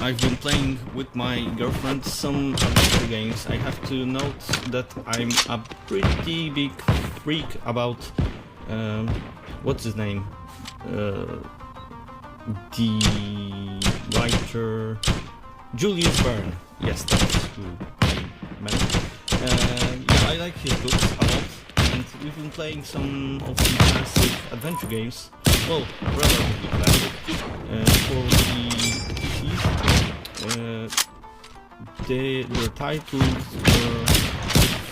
I've been playing with my girlfriend some adventure games. I have to note that I'm a pretty big freak about what's his name? The writer Julius Verne. Yes, that's who I meant. Yeah, I like his books a lot, and we've been playing some of the classic adventure games. Well, relatively classic for the PCs. Their titles were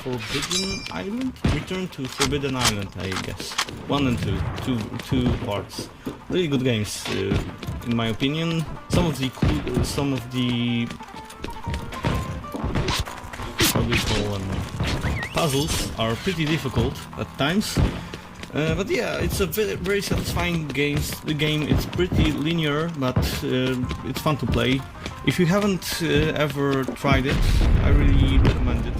Forbidden Island? Return to Forbidden Island, I guess. 1 and 2. Two parts. Really good games, in my opinion. Some of the how do you call them? Puzzles are pretty difficult at times. But yeah, it's a very satisfying game. The game, it's pretty linear, but it's fun to play. If you haven't ever tried it, I really recommend it.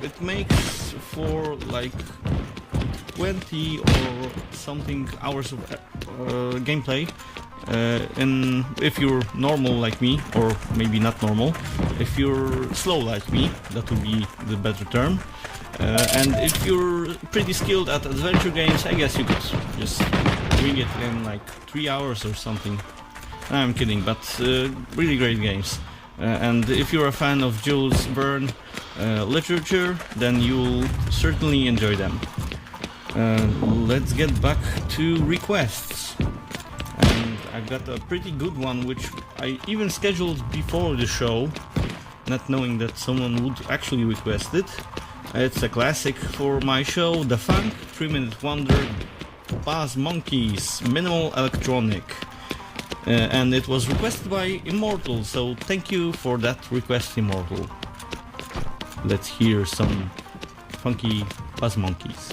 It makes for like 20 or something hours of gameplay. And if you're normal like me, or maybe not normal, if you're slow like me, that would be the better term. And if you're pretty skilled at adventure games, I guess you could just bring it in like 3 hours or something. I'm kidding, but really great games. And if you're a fan of Jules Verne literature, then you'll certainly enjoy them. Let's get back to requests. And I've got a pretty good one, which I even scheduled before the show, not knowing that someone would actually request it. It's a classic for my show, The Funk 3-Minute Wonder, Buzz Monkeys, Minimal Electronic. And it was requested by Immortal, so thank you for that request, Immortal. Let's hear some funky Buzz Monkeys.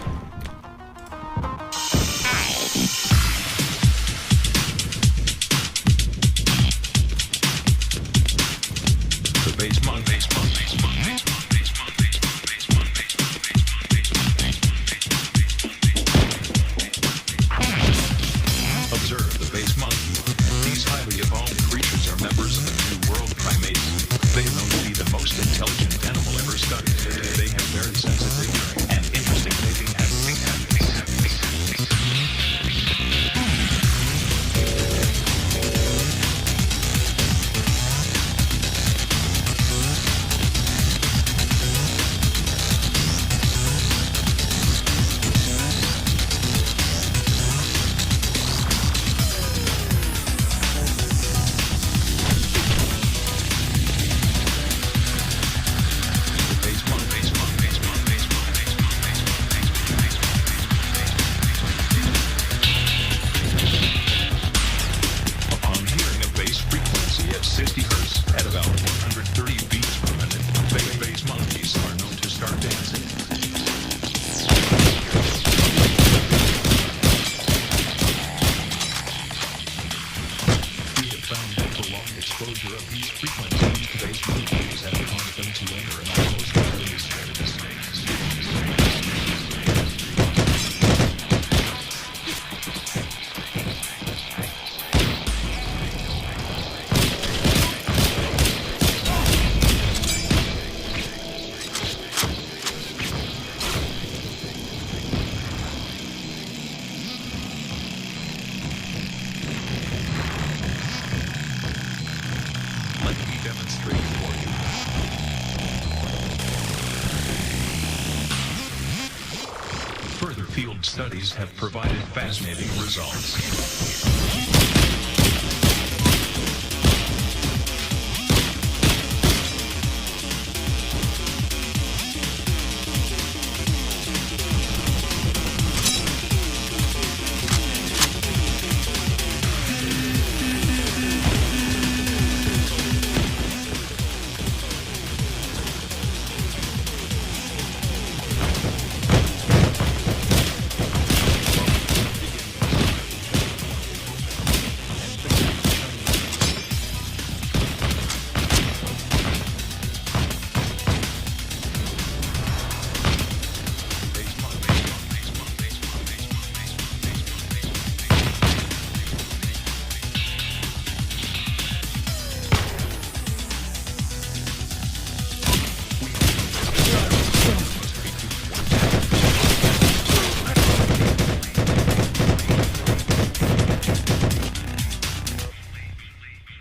Studies have provided fascinating results.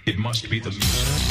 It must be the music.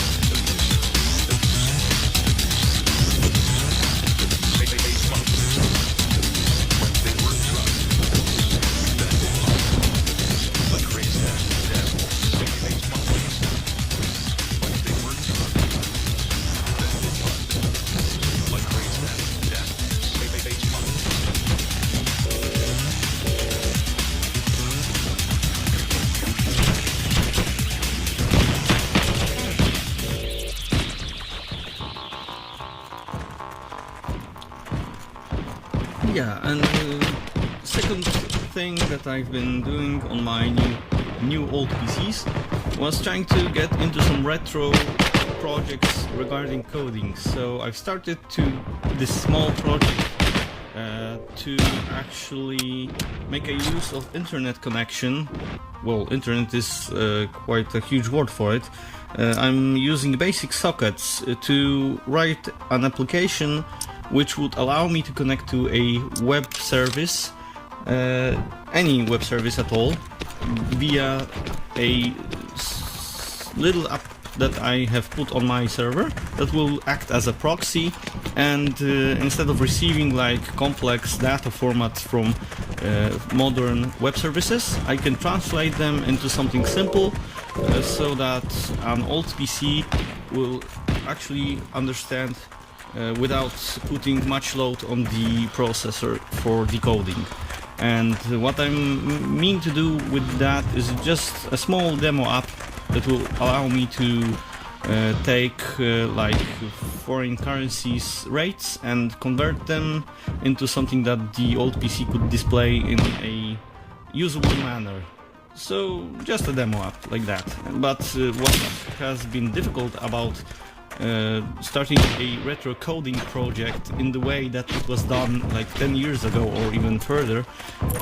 Yeah, and second thing that I've been doing on my new old PCs was trying to get into some retro projects regarding coding. So I've started this small project to actually make a use of internet connection. Well, internet is quite a huge word for it. I'm using basic sockets to write an application which would allow me to connect to a web service, any web service at all, via a little app that I have put on my server that will act as a proxy, and instead of receiving like complex data formats from modern web services, I can translate them into something simple so that an old PC will actually understand without putting much load on the processor for decoding. And what I mean to do with that is just a small demo app that will allow me to take like foreign currencies rates and convert them into something that the old PC could display in a usable manner. So just a demo app like that. But what has been difficult about starting a retro coding project in the way that it was done like 10 years ago or even further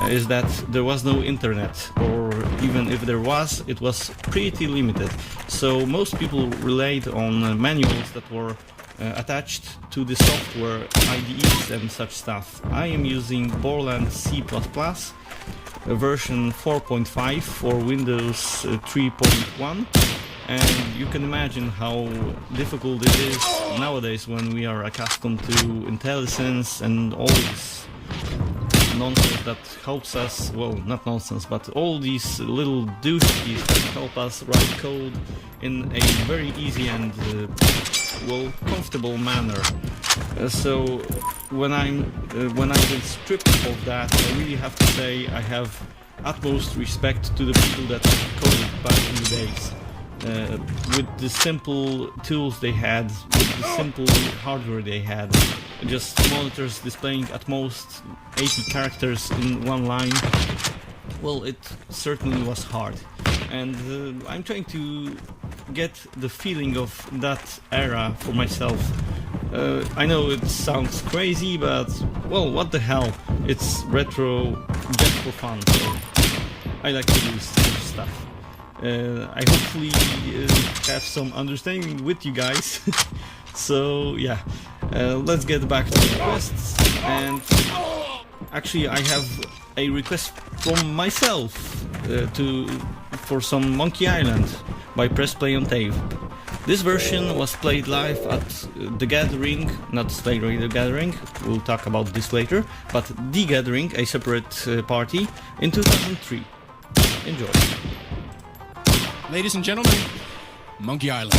is that there was no internet, or even if there was, it was pretty limited. So most people relied on manuals that were attached to the software IDEs and such stuff. I am using Borland C++, version 4.5 for Windows 3.1. And you can imagine how difficult it is nowadays when we are accustomed to IntelliSense and all this nonsense that helps us, well, not nonsense, but all these little douches that help us write code in a very easy and, well, comfortable manner. So when I've been stripped of that, I really have to say I have utmost respect to the people that coded back in the days. With the simple tools they had, with the simple hardware they had, just monitors displaying at most 80 characters in one line. Well, it certainly was hard, and I'm trying to get the feeling of that era for myself. I know it sounds crazy, but well, what the hell, it's retro just for fun, so I like to do such stuff. I hopefully have some understanding with you guys. So yeah, let's get back to the requests. And actually I have a request from myself for some Monkey Island by Press Play on Tape. This version was played live at The Gathering, not Slay Radio Gathering, we'll talk about this later, but The Gathering, a separate party, in 2003. Enjoy. Ladies and gentlemen, Monkey Island.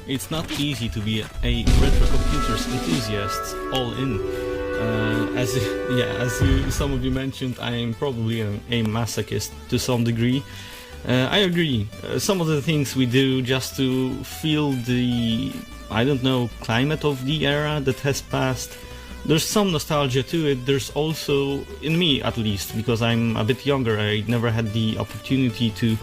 it's not easy to be a retro computers enthusiast all in. Some of you mentioned, I am probably a masochist to some degree. I agree. Some of the things we do just to feel the, I don't know, climate of the era that has passed. There's some nostalgia to it. There's also, in me at least, because I'm a bit younger, I never had the opportunity to